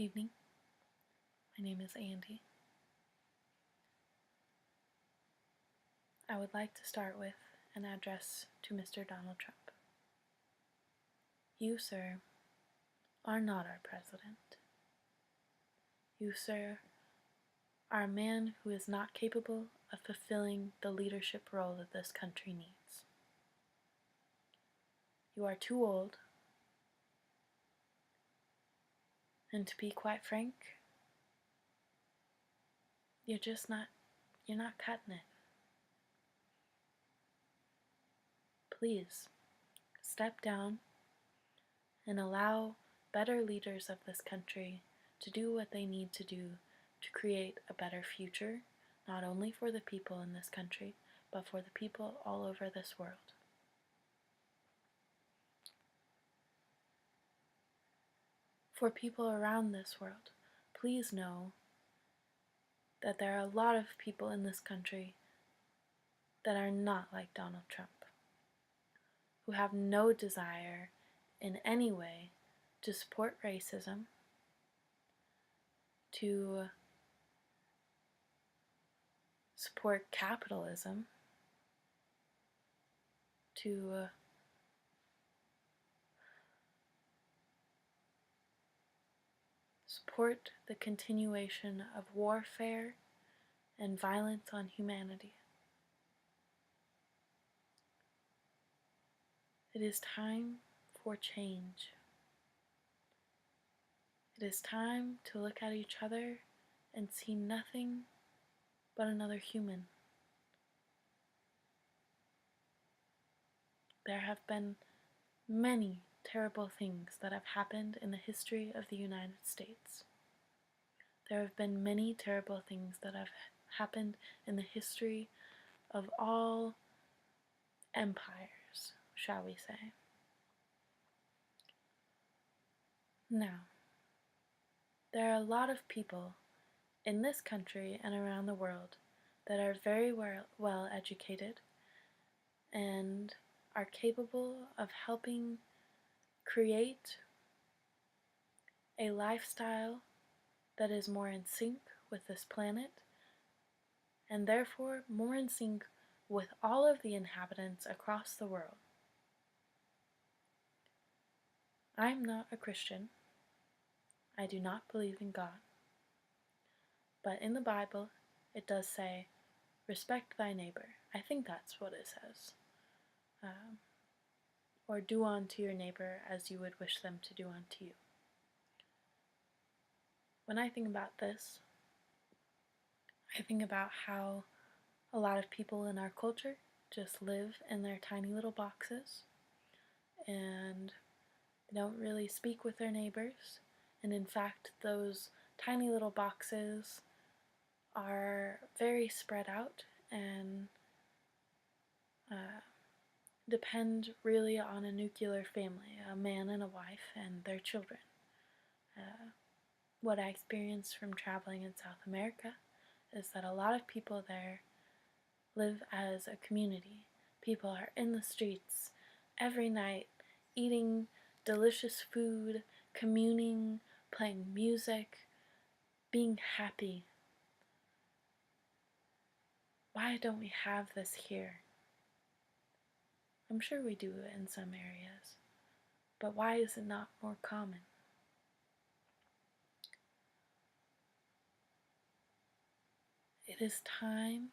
Good evening. My name is Andy. I would like to start with an address to Mr. Donald Trump. You, sir, are not our president. You, sir, are a man who is not capable of fulfilling the leadership role that this country needs. You are too old, and to be quite frank, you're not cutting it. Please, step down and allow better leaders of this country to do what they need to do to create a better future, not only for the people in this country, but for the people all over this world. For people around this world, please know that there are a lot of people in this country that are not like Donald Trump, who have no desire in any way to support racism, to support capitalism, to support the continuation of warfare and violence on humanity. It is time for change. It is time to look at each other and see nothing but another human. There have been many terrible things that have happened in the history of the United States. There have been many terrible things that have happened in the history of all empires, shall we say. Now, there are a lot of people in this country and around the world that are very well educated and are capable of helping create a lifestyle that is more in sync with this planet and therefore more in sync with all of the inhabitants across the world. I'm not a Christian. I do not believe in God. But in the Bible, it does say, respect thy neighbor. I think that's what it says. Or do unto your neighbor as you would wish them to do unto you. When I think about this, I think about how a lot of people in our culture just live in their tiny little boxes and they don't really speak with their neighbors. And in fact, those tiny little boxes are very spread out and depend really on a nuclear family, a man and a wife and their children. What I experienced from traveling in South America is that a lot of people there live as a community. People are in the streets every night, eating delicious food, communing, playing music, being happy. Why don't we have this here? I'm sure we do in some areas, but why is it not more common? It is time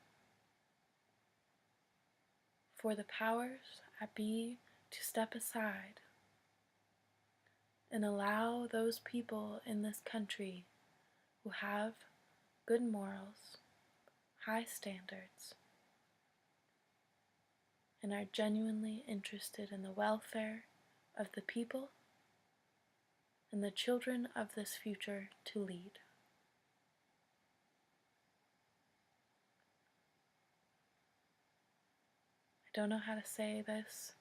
for the powers that be to step aside and allow those people in this country who have good morals, high standards, and are genuinely interested in the welfare of the people and the children of this future to lead. I don't know how to say this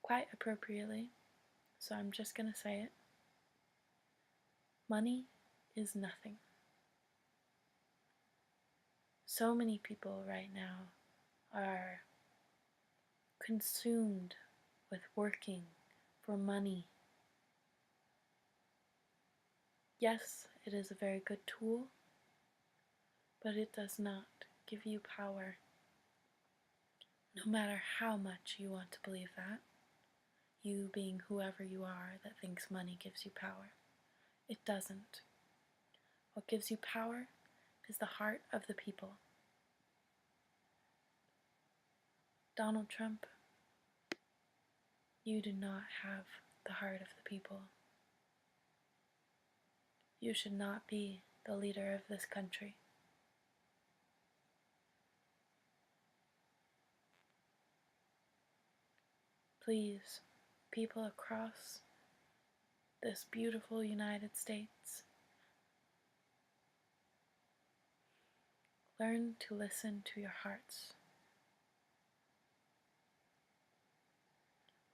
quite appropriately, so I'm just going to say it. Money is nothing. So many people right now are consumed with working for money. Yes, it is a very good tool, but it does not give you power, no matter how much you want to believe that. You being whoever you are that thinks money gives you power. It doesn't. What gives you power is the heart of the people. Donald Trump, you do not have the heart of the people. You should not be the leader of this country. Please, people across this beautiful United States, learn to listen to your hearts.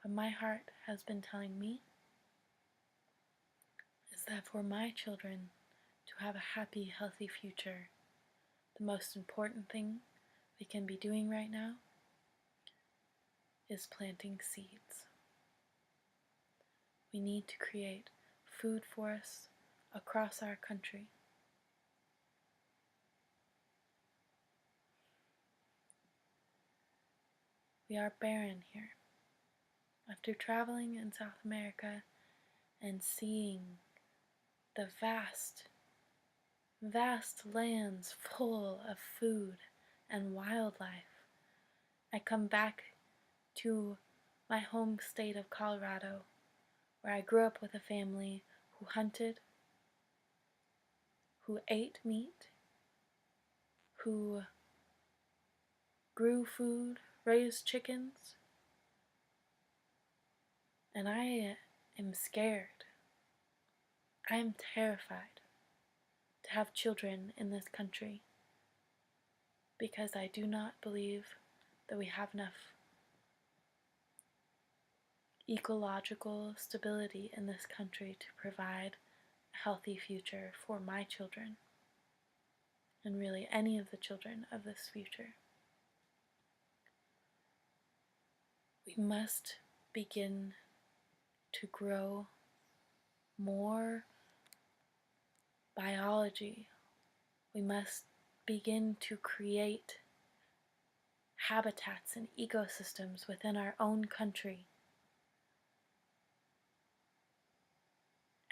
What my heart has been telling me is that for my children to have a happy, healthy future, the most important thing we can be doing right now is planting seeds. We need to create food forests across our country. We are barren here. After traveling in South America and seeing the vast, vast lands full of food and wildlife, I come back to my home state of Colorado, where I grew up with a family who hunted, who ate meat, who grew food, raised chickens, and I am scared. I am terrified to have children in this country because I do not believe that we have enough ecological stability in this country to provide a healthy future for my children and really any of the children of this future. We must begin to grow more biology. We must begin to create habitats and ecosystems within our own country.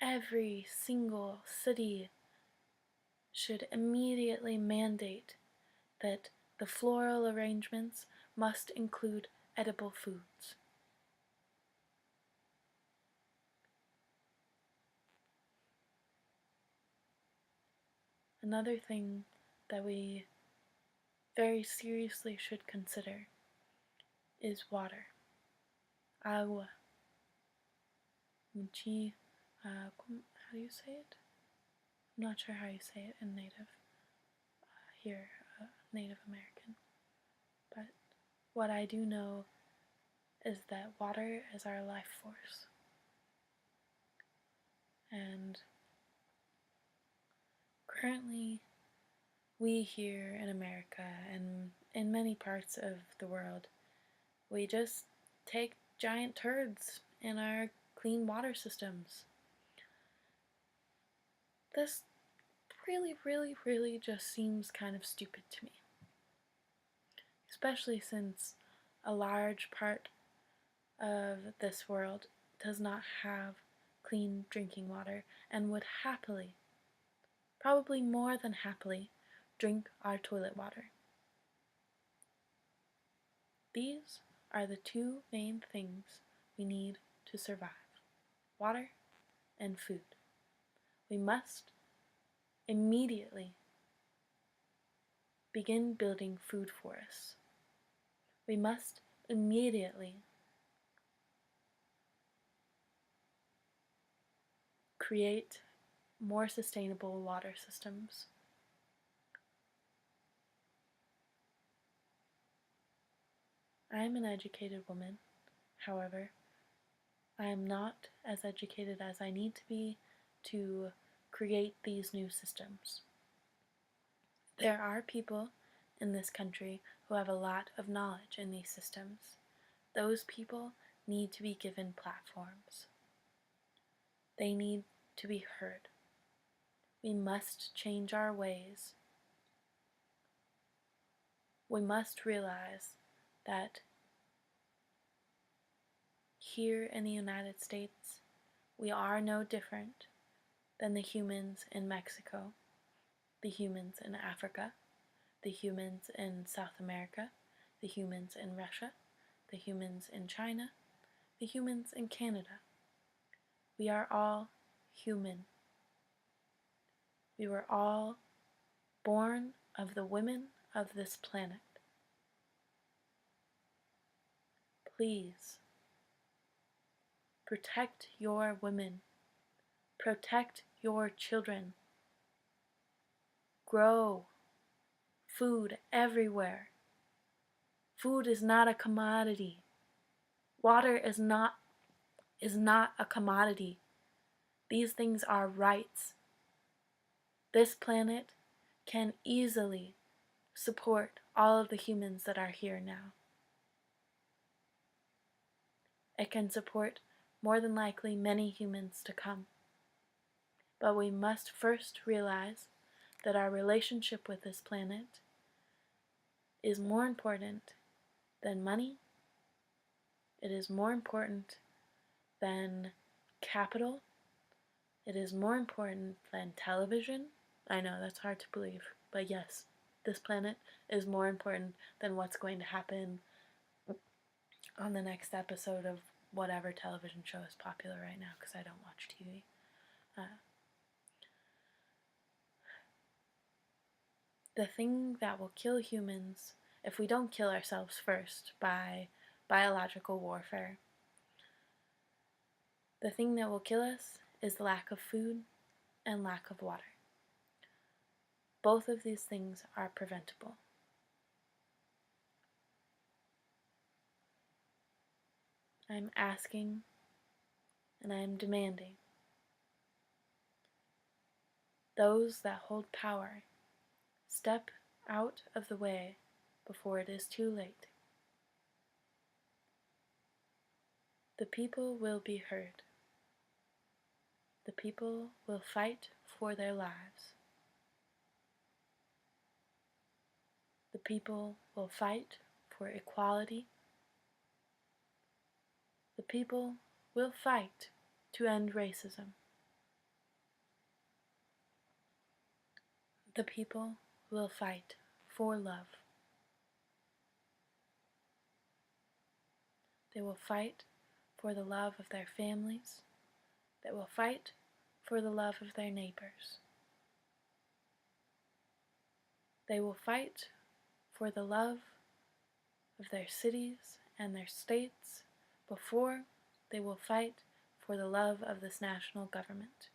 Every single city should immediately mandate that the floral arrangements must include edible foods. Another thing that we very seriously should consider is water. Agua. Muchi. How do you say it? I'm not sure how you say it in Native. Here, Native American. But what I do know is that water is our life force. And currently, we here in America and in many parts of the world, we just take giant turds in our clean water systems. This really just seems kind of stupid to me. Especially since a large part of this world does not have clean drinking water and would happily, probably more than happily, drink our toilet water. These are the two main things we need to survive: water and food. We must immediately begin building food forests. We must immediately create more sustainable water systems. I am an educated woman. However, I am not as educated as I need to be to create these new systems. There are people in this country who have a lot of knowledge in these systems. Those people need to be given platforms. They need to be heard. We must change our ways. We must realize that here in the United States, we are no different than the humans in Mexico, the humans in Africa, the humans in South America, the humans in Russia, the humans in China, the humans in Canada. We are all human. We were all born of the women of this planet. Please, protect your women. Protect your children. Grow food everywhere. Food is not a commodity. Water is not a commodity. These things are rights. This planet can easily support all of the humans that are here now. It can support more than likely many humans to come. But we must first realize that our relationship with this planet is more important than money. It is more important than capital. It is more important than television. I know that's hard to believe, but yes, this planet is more important than what's going to happen on the next episode of whatever television show is popular right now, because I don't watch TV. The thing that will kill humans, if we don't kill ourselves first by biological warfare, the thing that will kill us is the lack of food and lack of water. Both of these things are preventable. I'm asking and I am demanding those that hold power step out of the way before it is too late. The people will be heard. The people will fight for their lives. The people will fight for equality. The people will fight to end racism. The people will fight for love. They will fight for the love of their families. They will fight for the love of their neighbors. They will fight for the love of their cities and their states before they will fight for the love of this national government.